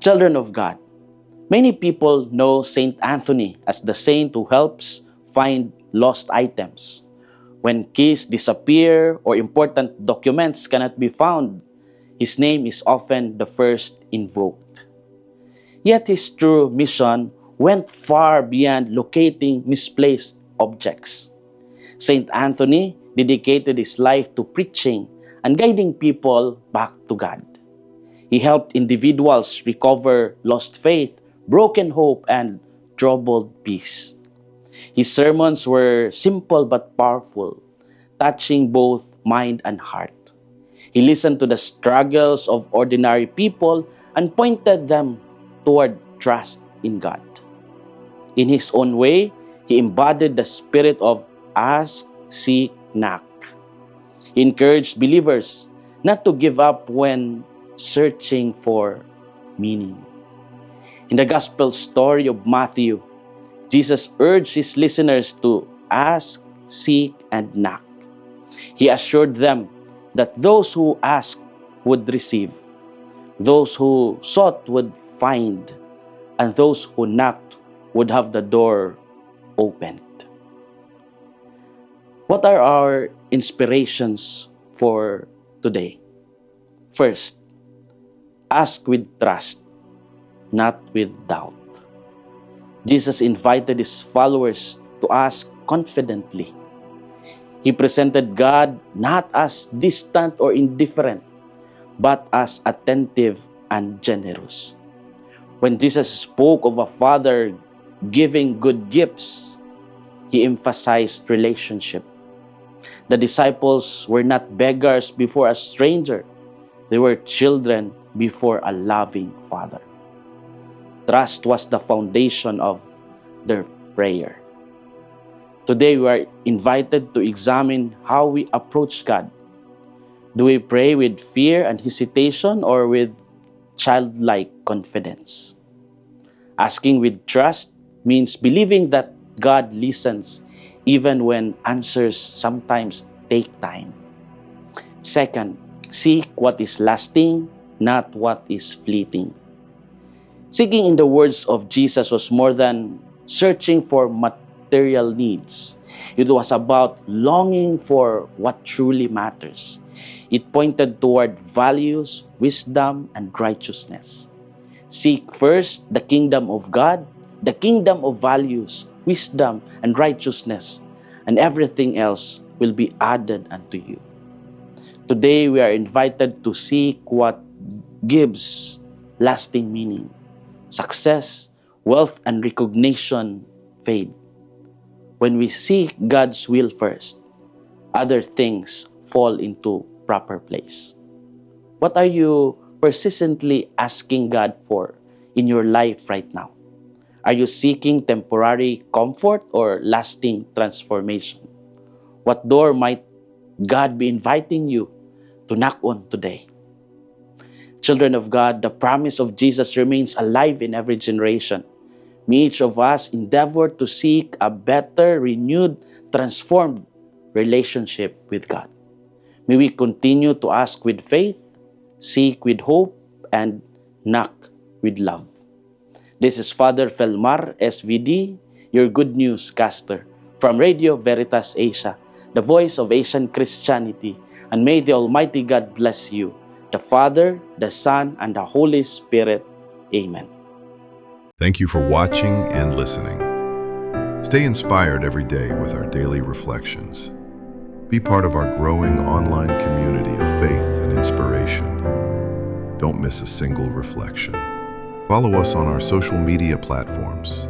Children of God, many people know Saint Anthony as the saint who helps find lost items. When keys disappear or important documents cannot be found, his name is often the first invoked. Yet his true mission went far beyond locating misplaced objects. Saint Anthony dedicated his life to preaching and guiding people back to God. He helped individuals recover lost faith, broken hope, and troubled peace. His sermons were simple but powerful, touching both mind and heart. He listened to the struggles of ordinary people and pointed them toward trust in God. In his own way, he embodied the spirit of ask, seek, knock. He encouraged believers not to give up when searching for meaning. In the gospel story of Matthew, Jesus urged his listeners to ask, seek, and knock. He assured them that those who asked would receive, those who sought would find, and those who knocked would have the door opened. What are our inspirations for today? First, ask with trust, not with doubt. Jesus invited his followers to ask confidently. He presented God not as distant or indifferent, but as attentive and generous. When Jesus spoke of a father giving good gifts, he emphasized relationship. The disciples were not beggars before a stranger. They were children before a loving father. Trust was the foundation of their prayer. Today, we are invited to examine how we approach God. Do we pray with fear and hesitation or with childlike confidence? Asking with trust means believing that God listens even when answers sometimes take time. Second, seek what is lasting, not what is fleeting. Seeking, in the words of Jesus, was more than searching for material needs. It was about longing for what truly matters. It pointed toward values, wisdom, and righteousness. Seek first the kingdom of God, the kingdom of values, wisdom, and righteousness, and everything else will be added unto you. Today, we are invited to seek what gives lasting meaning. Success, wealth, and recognition fade. When we seek God's will first, other things fall into proper place. What are you persistently asking God for in your life right now? Are you seeking temporary comfort or lasting transformation? What door might God be inviting you to knock on today? Children of God, the promise of Jesus remains alive in every generation. May each of us endeavor to seek a better, renewed, transformed relationship with God. May we continue to ask with faith, seek with hope, and knock with love. This is Father Felmar, SVD, your Good News caster from Radio Veritas Asia, the voice of Asian Christianity, and may the Almighty God bless you, the Father, the Son, and the Holy Spirit. Amen. Thank you for watching and listening. Stay inspired every day with our daily reflections. Be part of our growing online community of faith and inspiration. Don't miss a single reflection. Follow us on our social media platforms